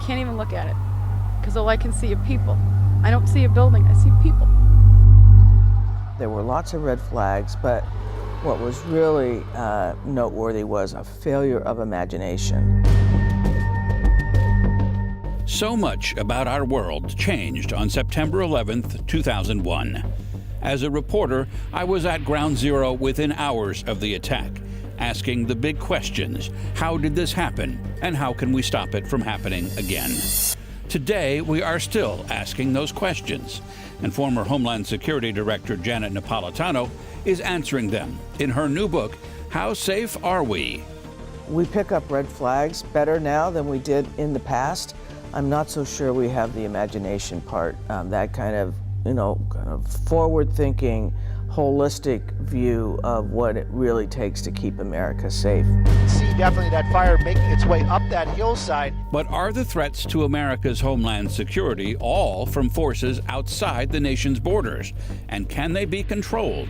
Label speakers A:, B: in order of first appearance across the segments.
A: can't even look at it because all I can see are people. I don't see a building, I see people.
B: There were lots of red flags, but what was really noteworthy was a failure of imagination.
C: So much about our world changed on September 11th, 2001. As a reporter, I was at ground zero within hours of the attack, asking the big questions. How did this happen? And how can we stop it from happening again? Today, we are still asking those questions. And former Homeland Security Director Janet Napolitano is answering them in her new book, How Safe Are We?
B: We pick up red flags better now than we did in the past. I'm not so sure we have the imagination part, that kind of forward-thinking, holistic view of what it really takes to keep America safe.
D: See definitely that fire making its way up that hillside.
C: But are the threats to America's homeland security all from forces outside the nation's borders? And can they be controlled?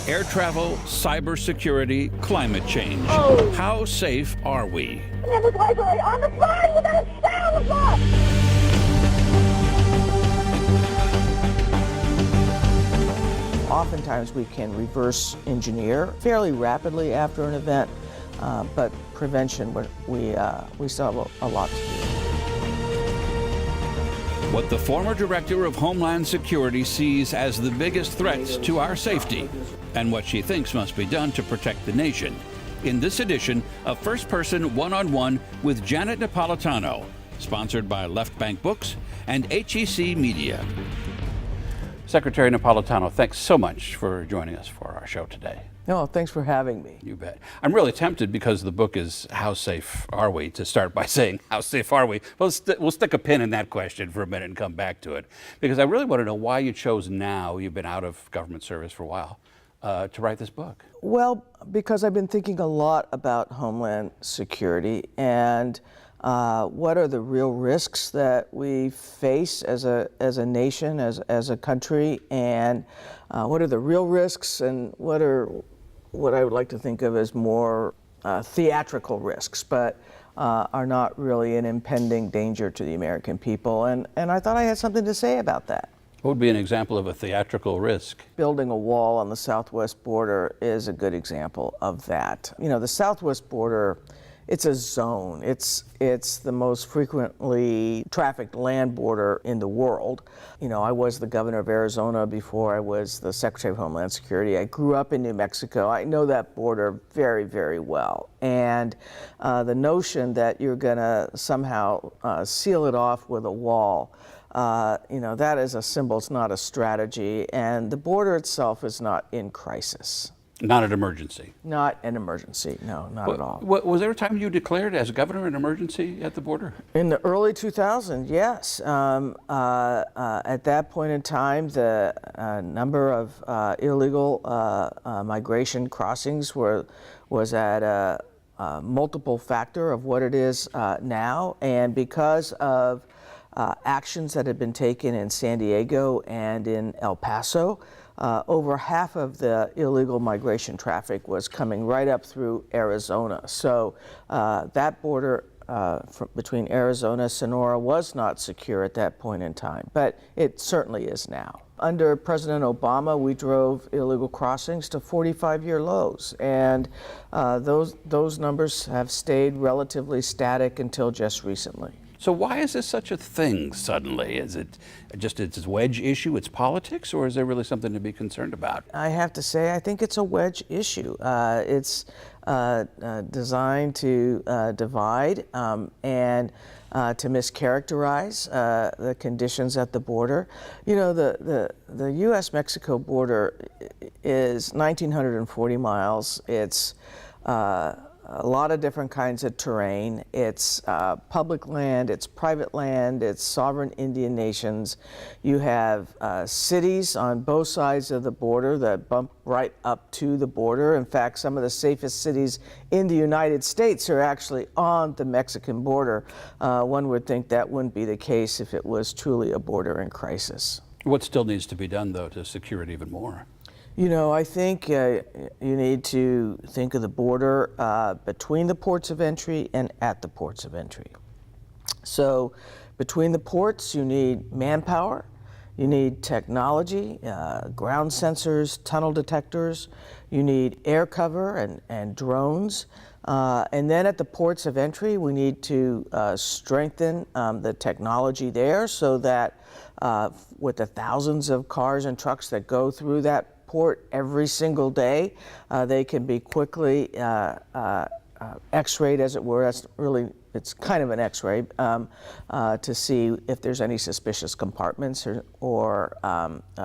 C: Air travel, cybersecurity, climate change.
E: Oh.
C: How safe are we?
E: On the fly, you gotta stay on the fly!
B: Oftentimes we can reverse engineer fairly rapidly after an event, but prevention, we still have a lot to do.
C: What the former director of Homeland Security sees as the biggest threats to our safety, and what she thinks must be done to protect the nation. In this edition of First Person One-on-One with Janet Napolitano, sponsored by Left Bank Books and HEC Media. Secretary Napolitano, thanks so much for joining us for our show today.
B: No, thanks for having me.
C: You bet. I'm really tempted because the book is How Safe Are We, to start by saying, how safe are we? Well, we'll stick a pin in that question for a minute and come back to it. Because I really want to know why you chose now, you've been out of government service for a while, to write this book.
B: Well, because I've been thinking a lot about Homeland Security and what are the real risks that we face as a nation, as a country, and what are the real risks, and what I would like to think of as more theatrical risks, but are not really an impending danger to the American people. And I thought I had something to say about that.
C: What would be an example of a theatrical risk?
B: Building a wall on the southwest border is a good example of that. You know, the southwest border, it's a zone. It's the most frequently trafficked land border in the world. You know, I was the governor of Arizona before I was the Secretary of Homeland Security. I grew up in New Mexico. I know that border very, very well. And the notion that you're gonna somehow seal it off with a wall, you know, that is a symbol, it's not a strategy. And the border itself is not in crisis.
C: Not an emergency.
B: Not an emergency, no, not at all.
C: Was there a time you declared as governor an emergency at the border?
B: In the early 2000s, yes. At that point in time, the number of illegal migration crossings was at a multiple factor of what it is now, and because of actions that had been taken in San Diego and in El Paso, over half of the illegal migration traffic was coming right up through Arizona. So that border between Arizona, Sonora was not secure at that point in time, but it certainly is now. Under President Obama, we drove illegal crossings to 45-year lows, and those numbers have stayed relatively static until just recently.
C: So why is this such a thing suddenly? Is it just it's a wedge issue, it's politics, or is there really something to be concerned about?
B: I have to say, I think it's a wedge issue. It's designed to divide and to mischaracterize the conditions at the border. You know, the U.S.-Mexico border is 1,940 miles. It's a lot of different kinds of terrain. It's public land, it's private land, it's sovereign Indian nations. You have cities on both sides of the border that bump right up to the border. In fact, some of the safest cities in the United States are actually on the Mexican border. One would think that wouldn't be the case if it was truly a border in crisis.
C: What still needs to be done, though, to secure it even more?
B: You know, I think you need to think of the border between the ports of entry and at the ports of entry. So between the ports, you need manpower, you need technology, ground sensors, tunnel detectors, you need air cover and drones. And then at the ports of entry, we need to strengthen the technology there so that with the thousands of cars and trucks that go through that port every single day, they can be quickly X-rayed, as it were. That's really, it's kind of an X-ray to see if there's any suspicious compartments or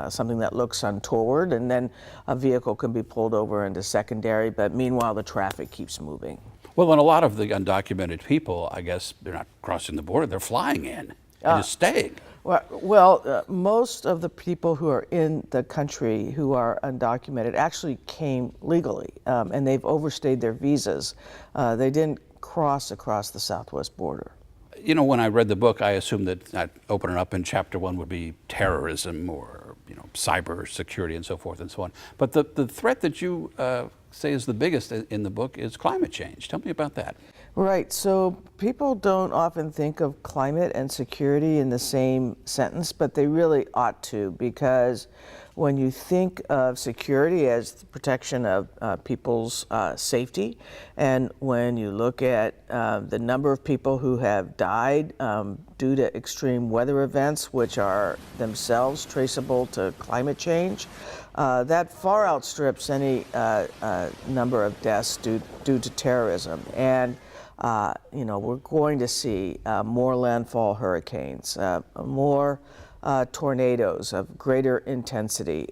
B: something that looks untoward, and then a vehicle can be pulled over into secondary, but meanwhile the traffic keeps moving.
C: Well, and a lot of the undocumented people, I guess, they're not crossing the border, they're flying in and just staying.
B: Well, most of the people who are in the country who are undocumented actually came legally, and they've overstayed their visas. They didn't cross across the southwest border.
C: You know, when I read the book, I assumed that I'd open it up and chapter 1 would be terrorism or, you know, cybersecurity and so forth and so on. But the threat that you say is the biggest in the book is climate change. Tell me about that.
B: Right, so people don't often think of climate and security in the same sentence, but they really ought to, because when you think of security as the protection of people's safety, and when you look at the number of people who have died due to extreme weather events, which are themselves traceable to climate change, that far outstrips any number of deaths due to terrorism. And you know, we're going to see more landfall hurricanes, more tornadoes of greater intensity,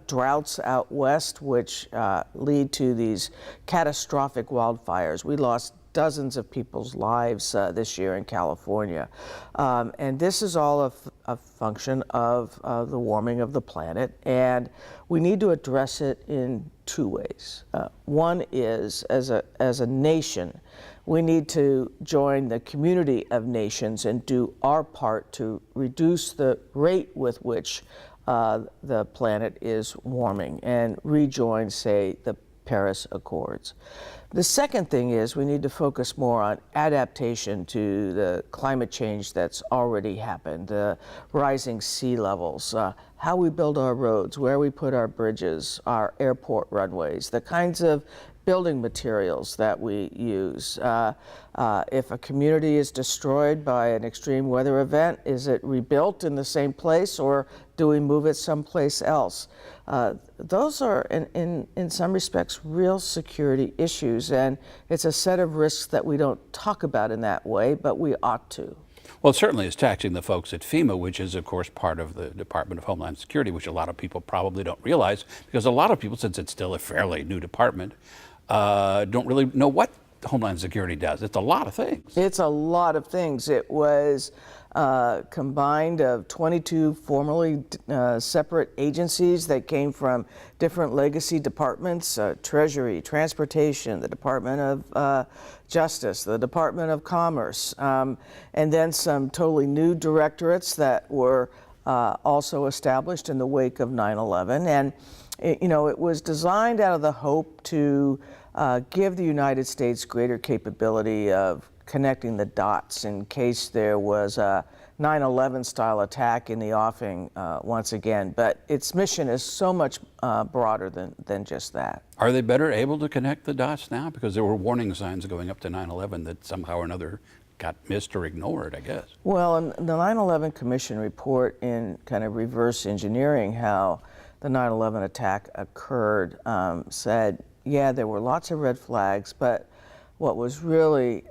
B: droughts out west, which lead to these catastrophic wildfires. We lost dozens of people's lives this year in California. And this is all a function of the warming of the planet, and we need to address it in two ways. One is, as a nation, we need to join the community of nations and do our part to reduce the rate with which the planet is warming and rejoin, say, the Paris Accords. The second thing is we need to focus more on adaptation to the climate change that's already happened, the rising sea levels, how we build our roads, where we put our bridges, our airport runways, the kinds of building materials that we use. If a community is destroyed by an extreme weather event, is it rebuilt in the same place, or do we move it someplace else? Those are, in some respects, real security issues, and it's a set of risks that we don't talk about in that way, but we ought to.
C: Well, it certainly is taxing the folks at FEMA, which is, of course, part of the Department of Homeland Security, which a lot of people probably don't realize, because a lot of people, since it's still a fairly new department, don't really know what Homeland Security does. It's a lot of things.
B: It's a lot of things. It was combined of 22 formerly separate agencies that came from different legacy departments, Treasury, Transportation, the Department of Justice, the Department of Commerce, and then some totally new directorates that were also established in the wake of 9/11. And you know, it was designed out of the hope to give the United States greater capability of connecting the dots in case there was a 9/11 style attack in the offing once again. But its mission is so much broader than just that.
C: Are they better able to connect the dots now? Because there were warning signs going up to 9/11 that somehow or another got missed or ignored, I guess.
B: Well, in the 9/11 Commission report, in kind of reverse engineering how the 9/11 attack occurred, said, yeah, there were lots of red flags, but what was really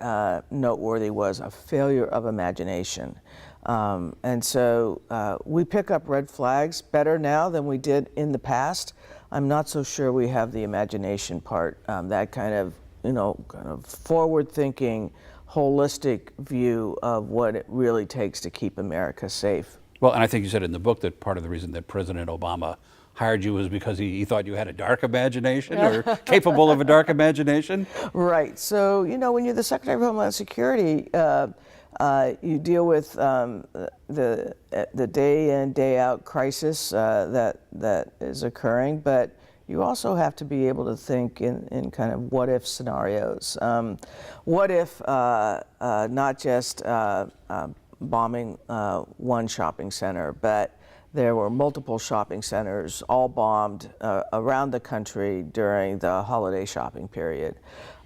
B: noteworthy was a failure of imagination. And so we pick up red flags better now than we did in the past. I'm not so sure we have the imagination part, that kind of, you know, kind of forward-thinking, holistic view of what it really takes to keep America safe.
C: Well, and I think you said in the book that part of the reason that President Obama hired you was because he thought you had a dark imagination or capable of a dark imagination?
B: Right. So, you know, when you're the Secretary of Homeland Security, you deal with the day in, day out crisis that is occurring, but you also have to be able to think in kind of what if scenarios. What if not just bombing one shopping center, but there were multiple shopping centers all bombed around the country during the holiday shopping period?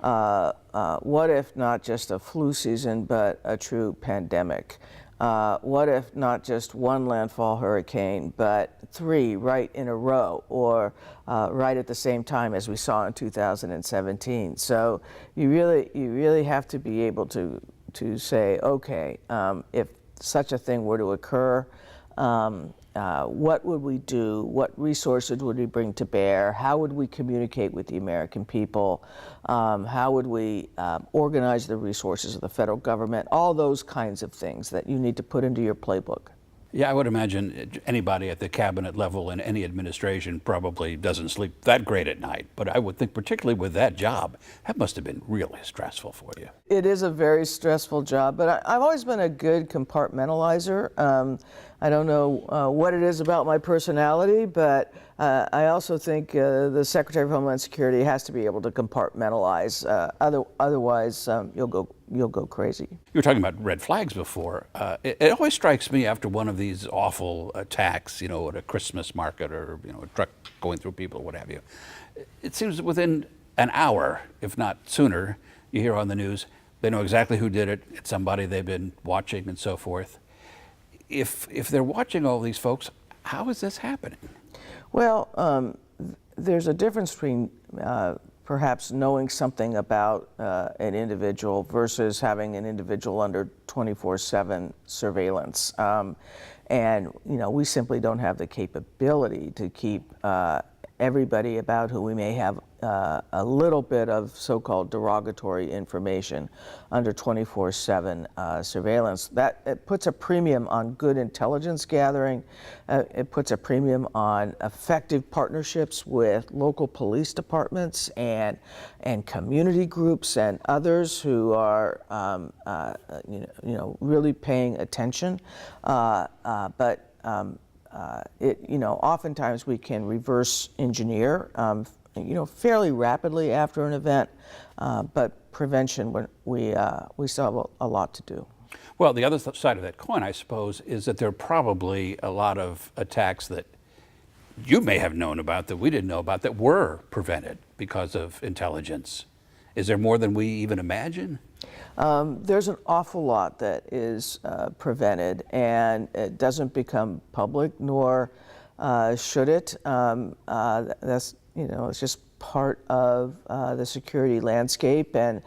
B: What if not just a flu season, but a true pandemic? What if not just one landfall hurricane, but 3 right in a row, or right at the same time as we saw in 2017? So you really have to be able to say, okay, if such a thing were to occur, what would we do? What resources would we bring to bear? How would we communicate with the American people? How would we organize the resources of the federal government? All those kinds of things that you need to put into your playbook.
C: Yeah, I would imagine anybody at the cabinet level in any administration probably doesn't sleep that great at night. But I would think, particularly with that job, that must have been really stressful for you.
B: It is a very stressful job, but I've always been a good compartmentalizer. I don't know what it is about my personality, but I also think the Secretary of Homeland Security has to be able to compartmentalize. Otherwise, you'll go crazy.
C: You were talking about red flags before. It always strikes me after one of these awful attacks, at a Christmas market or a truck going through people or what have you. It seems within an hour, if not sooner, you hear on the news, they know exactly who did it. It's somebody they've been watching and so forth. If they're watching all these folks, how is this happening?
B: Well, there's a difference between perhaps knowing something about an individual versus having an individual under 24/7 surveillance. And we simply don't have the capability to keep everybody about who we may have a little bit of so-called derogatory information under 24/7 surveillance. That it puts a premium on good intelligence gathering. It puts a premium on effective partnerships with local police departments and community groups and others who are really paying attention. Oftentimes we can reverse engineer, fairly rapidly after an event, but prevention, we still have a lot to do.
C: Well, the other side of that coin, I suppose, is that there are probably a lot of attacks that you may have known about that we didn't know about that were prevented because of intelligence. Is there more than we even imagine?
B: There's an awful lot that is prevented, and it doesn't become public, nor should it. That's it's just part of the security landscape, and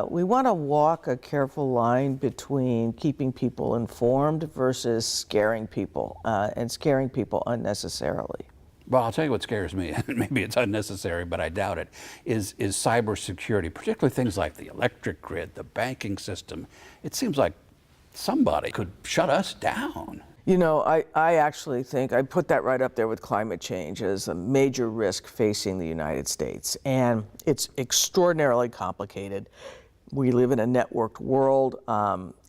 B: we want to walk a careful line between keeping people informed versus scaring people, and scaring people unnecessarily.
C: Well, I'll tell you what scares me, and maybe it's unnecessary, but I doubt it, is cybersecurity, particularly things like the electric grid, the banking system. It seems like somebody could shut us down.
B: I actually think I put that right up there with climate change as a major risk facing the United States. And it's extraordinarily complicated. We live in a networked world,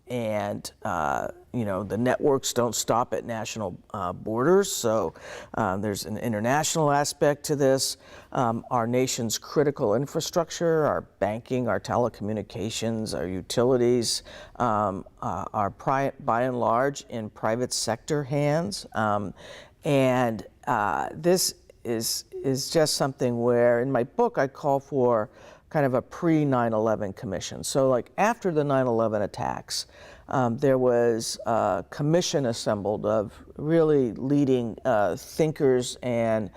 B: and the networks don't stop at national borders, so there's an international aspect to this. Our nation's critical infrastructure, our banking, our telecommunications, our utilities are by and large in private sector hands, and this is just something where in my book I call for kind of a pre-9/11 commission. So like after the 9/11 attacks, there was a commission assembled of really leading thinkers and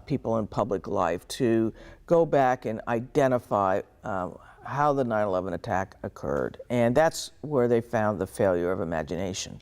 B: people in public life to go back and identify how the 9/11 attack occurred. And that's where they found the failure of imagination.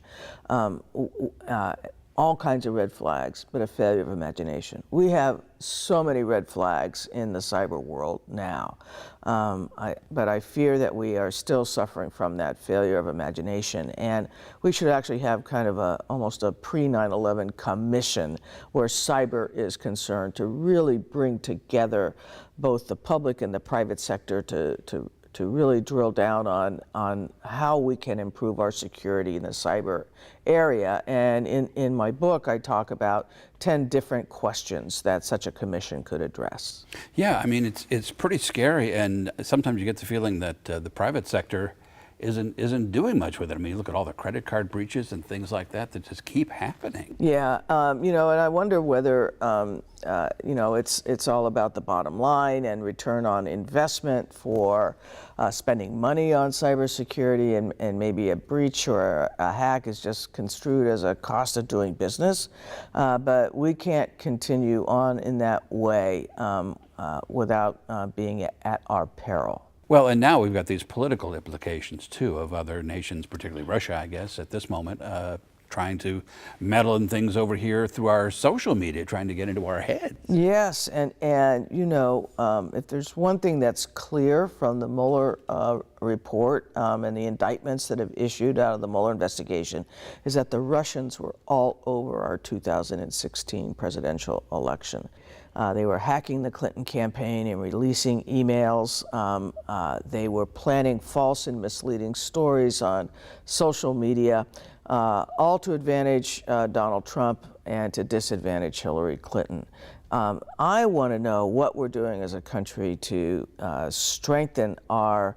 B: All kinds of red flags, but a failure of imagination. We have so many red flags in the cyber world now, but I fear that we are still suffering from that failure of imagination, and we should actually have kind of almost a pre-9/11 commission where cyber is concerned to really bring together both the public and the private sector to to really drill down on how we can improve our security in the cyber area. And in my book, I talk about 10 different questions that such a commission could address.
C: Yeah, I mean, it's pretty scary, and sometimes you get the feeling that the private sector isn't doing much with it. I mean, you look at all the credit card breaches and things like that just keep happening.
B: Yeah, you know, and I wonder whether you know, it's all about the bottom line and return on investment for spending money on cybersecurity, and maybe a breach or a hack is just construed as a cost of doing business. But we can't continue on in that way without being at our peril.
C: Well, and now we've got these political implications too of other nations, particularly Russia, I guess, at this moment, trying to meddle in things over here through our social media, trying to get into our heads.
B: Yes, and you know, if there's one thing that's clear from the Mueller report and the indictments that have issued out of the Mueller investigation, is that the Russians were all over our 2016 presidential election. They were hacking the Clinton campaign and releasing emails. They were planning false and misleading stories on social media, all to advantage Donald Trump and to disadvantage Hillary Clinton. I want to know what we're doing as a country to strengthen our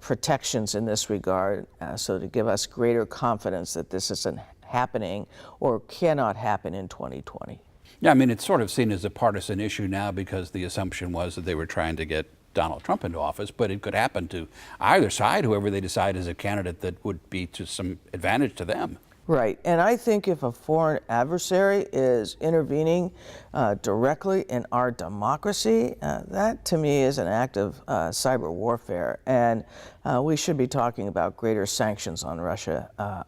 B: protections in this regard, so to give us greater confidence that this isn't happening or cannot happen in 2020.
C: Yeah, I mean, it's sort of seen as a partisan issue now because the assumption was that they were trying to get Donald Trump into office, but it could happen to either side, whoever they decide is a candidate that would be to some advantage to them.
B: Right, and I think if a foreign adversary is intervening directly in our democracy, that to me is an act of cyber warfare, and we should be talking about greater sanctions on Russia,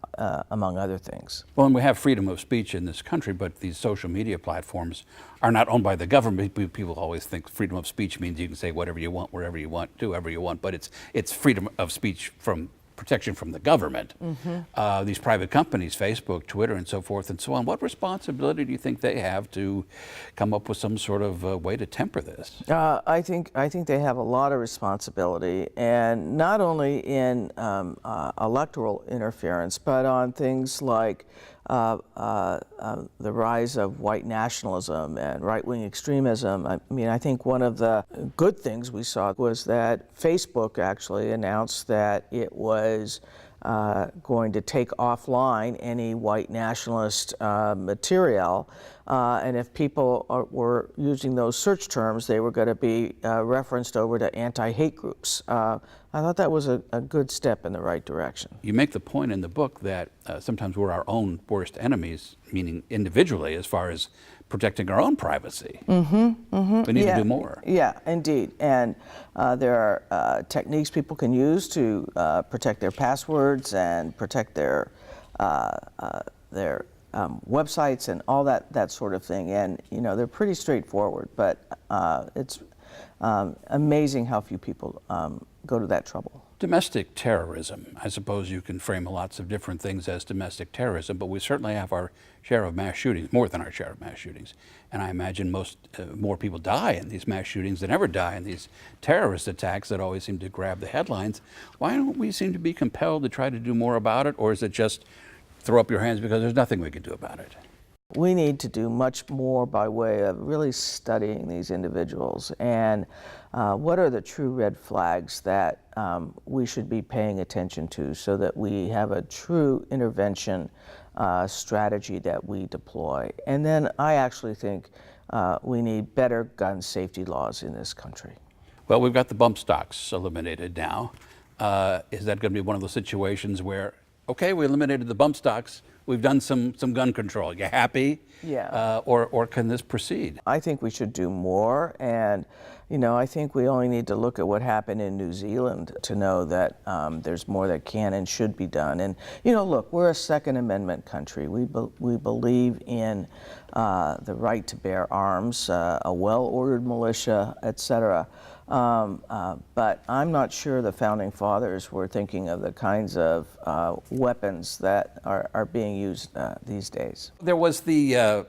B: among other things.
C: Well, and we have freedom of speech in this country, but these social media platforms are not owned by the government. People always think freedom of speech means you can say whatever you want, wherever you want, do whatever you want, but it's freedom of speech from protection from the government. Mm-hmm. These private companies, Facebook, Twitter, and so forth and so on, what responsibility do you think they have to come up with some sort of way to temper this?
B: I think they have a lot of responsibility, and not only in electoral interference, but on things like the rise of white nationalism and right-wing extremism. I mean, I think one of the good things we saw was that Facebook actually announced that it was going to take offline any white nationalist material, and if people were using those search terms, they were going to be referenced over to anti-hate groups. I thought that was a good step in the right direction.
C: You make the point in the book that sometimes we're our own worst enemies, meaning individually, as far as protecting our own privacy. Mm-hmm, mm-hmm. We need to do more.
B: Yeah, indeed. And there are techniques people can use to protect their passwords and protect their websites and all that sort of thing. And you know, they're pretty straightforward, but it's amazing how few people go to that trouble.
C: Domestic terrorism. I suppose you can frame lots of different things as domestic terrorism, but we certainly have our share of mass shootings, more than our share of mass shootings. And I imagine more people die in these mass shootings than ever die in these terrorist attacks that always seem to grab the headlines. Why don't we seem to be compelled to try to do more about it, or is it just throw up your hands because there's nothing we can do about it?
B: We need to do much more by way of really studying these individuals and what are the true red flags that we should be paying attention to, so that we have a true intervention strategy that we deploy. And then I actually think we need better gun safety laws in this country.
C: Well, we've got the bump stocks eliminated now. Is that going to be one of those situations where, okay, we eliminated the bump stocks, we've done some gun control. You happy?
B: Yeah.
C: Or can this proceed?
B: I think we should do more, and you know, I think we only need to look at what happened in New Zealand to know that there's more that can and should be done. And you know, look, we're a Second Amendment country. We believe in the right to bear arms, a well-ordered militia, etc. But I'm not sure the founding fathers were thinking of the kinds of weapons that are being used these days.
C: There was the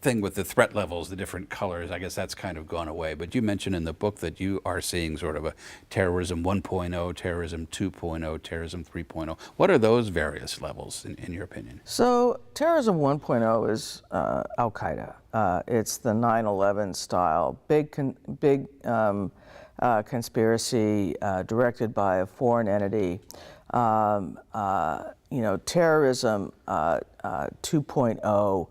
C: thing with the threat levels, the different colors. I guess that's kind of gone away. But you mentioned in the book that you are seeing sort of a terrorism 1.0, terrorism 2.0, terrorism 3.0. What are those various levels, in your opinion?
B: So terrorism 1.0 is Al Qaeda. It's the 9/11 style, big conspiracy directed by a foreign entity. Terrorism 2.0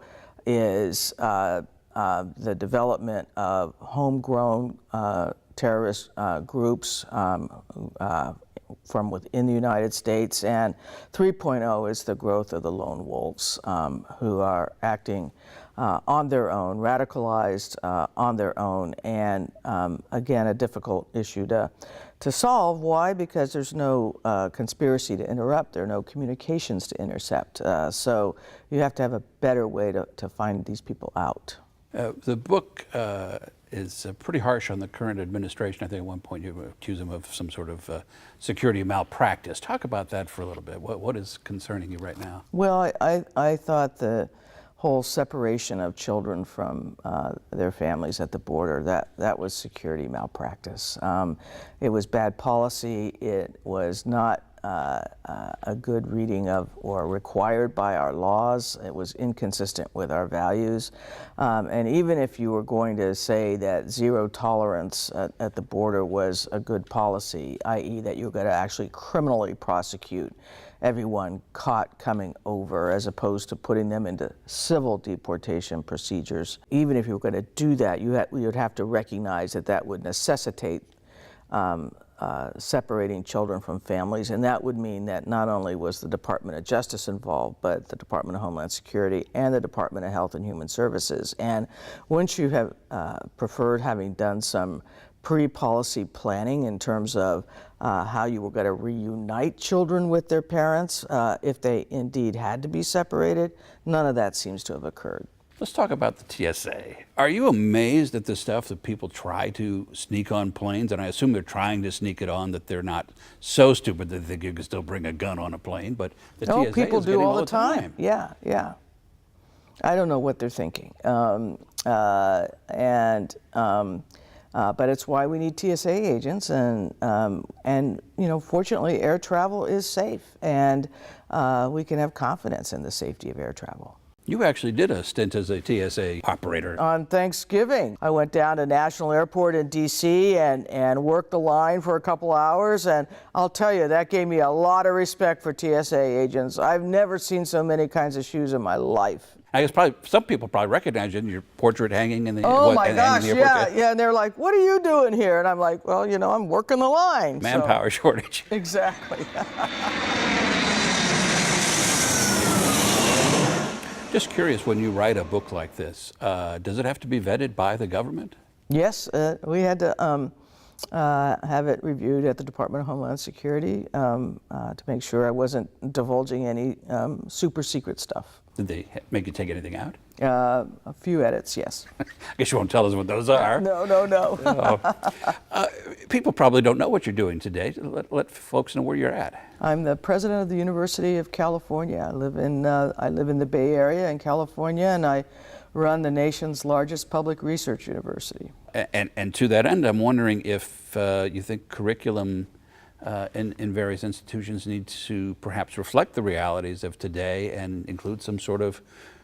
B: is the development of homegrown terrorist groups from within the United States, and 3.0 is the growth of the lone wolves who are acting on their own, radicalized on their own, and again, a difficult issue to solve. Why? Because there's no conspiracy to interrupt, there are no communications to intercept. So you have to have a better way to find these people out.
C: The book is pretty harsh on the current administration. I think at one point you accuse them of some sort of security malpractice. Talk about that for a little bit. What is concerning you right now?
B: Well, I thought the whole separation of children from their families at the border, that was security malpractice. It was bad policy. It was not a good reading of or required by our laws. It was inconsistent with our values. And even if you were going to say that zero tolerance at the border was a good policy, i.e. that you're going to actually criminally prosecute everyone caught coming over, as opposed to putting them into civil deportation procedures. Even if you were going to do that, you would have to recognize that would necessitate separating children from families, and that would mean that not only was the Department of Justice involved, but the Department of Homeland Security and the Department of Health and Human Services. And wouldn't you have preferred having done some pre-policy planning in terms of how you were going to reunite children with their parents if they indeed had to be separated? None of that seems to have occurred.
C: Let's talk about the TSA. Are you amazed at the stuff that people try to sneak on planes? And I assume they're trying to sneak it on, that they're not so stupid that they think you can still bring a gun on a plane, but the TSA
B: people
C: is
B: do
C: getting
B: all the time. Yeah. I don't know what they're thinking. But it's why we need TSA agents, and fortunately, air travel is safe, and we can have confidence in the safety of air travel.
C: You actually did a stint as a TSA operator.
B: On Thanksgiving, I went down to National Airport in D.C. and worked the line for a couple hours, and I'll tell you, that gave me a lot of respect for TSA agents. I've never seen so many kinds of shoes in my life.
C: I guess probably some people probably recognize you in your portrait hanging in the
B: Oh my gosh,
C: in the airport.
B: yeah, and they're like, "What are you doing here?" And I'm like, "Well, I'm working the line."
C: Manpower shortage.
B: Exactly.
C: Just curious, when you write a book like this, does it have to be vetted by the government?
B: Yes, we had to have it reviewed at the Department of Homeland Security to make sure I wasn't divulging any super secret stuff.
C: Did they make you take anything out?
B: A few edits, yes.
C: I guess you won't tell us what those are.
B: No.
C: People probably don't know what you're doing today. Let folks know where you're at.
B: I'm the president of the University of California. I live in the Bay Area in California, and I run the nation's largest public research university.
C: And to that end, I'm wondering if you think curriculum in various institutions need to perhaps reflect the realities of today and include some sort of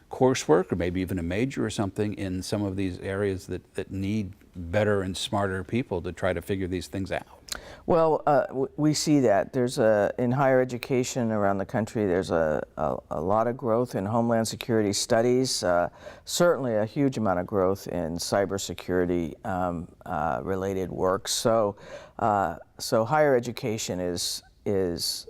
C: coursework, or maybe even a major or something in some of these areas that need better and smarter people to try to figure these things out.
B: Well, we see that. There's in higher education around the country, there's a lot of growth in Homeland Security studies, certainly a huge amount of growth in cybersecurity related work. So higher education is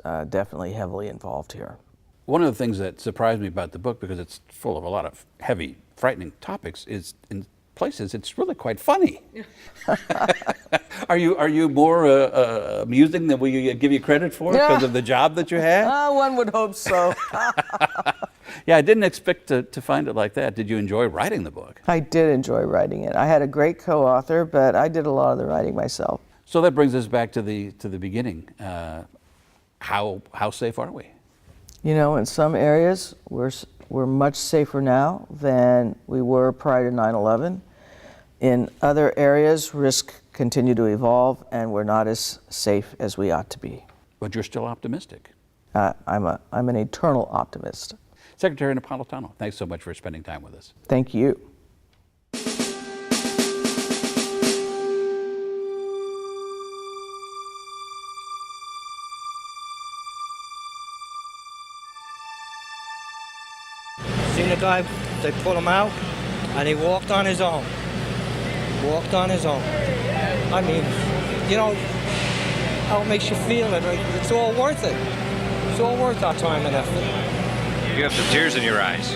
B: definitely heavily involved here.
C: One of the things that surprised me about the book, because it's full of a lot of heavy, frightening topics, is in places it's really quite funny. Are you more amusing than we give you credit for because of the job that you have?
B: One would hope so.
C: Yeah, I didn't expect to find it like that. Did you enjoy writing the book?
B: I did enjoy writing it. I had a great co-author, but I did a lot of the writing myself.
C: So that brings us back to the beginning. How safe are we?
B: You know, in some areas, we're much safer now than we were prior to 9/11. In other areas, risks continue to evolve, and we're not as safe as we ought to be.
C: But you're still optimistic.
B: I'm an eternal optimist.
C: Secretary Napolitano, thanks so much for spending time with us.
B: Thank you.
F: Seen the guy, they pulled him out, and he walked on his own. Walked on his own. I mean, you know, how it makes you feel. It's all worth it. It's all worth our time and effort.
G: You have some tears in your eyes.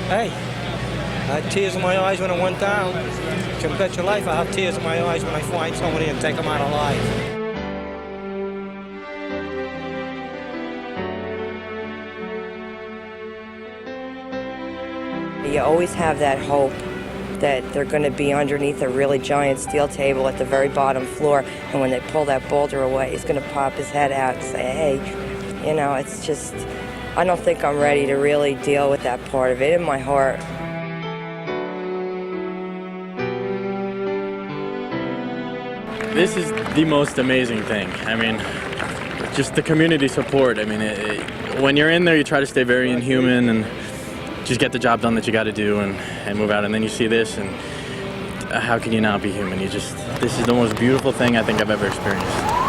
F: Hey, I had tears in my eyes when it went down. You can bet your life I have tears in my eyes when I find somebody and take them out alive.
H: You always have that hope that they're going to be underneath a really giant steel table at the very bottom floor, and when they pull that boulder away, he's going to pop his head out and say, hey, you know, it's just, I don't think I'm ready to really deal with that part of it in my heart.
I: This is the most amazing thing. I mean, just the community support. I mean, when you're in there, you try to stay very inhuman and just get the job done that you got to do and move out. And then you see this, and how can you not be human? This is the most beautiful thing I think I've ever experienced.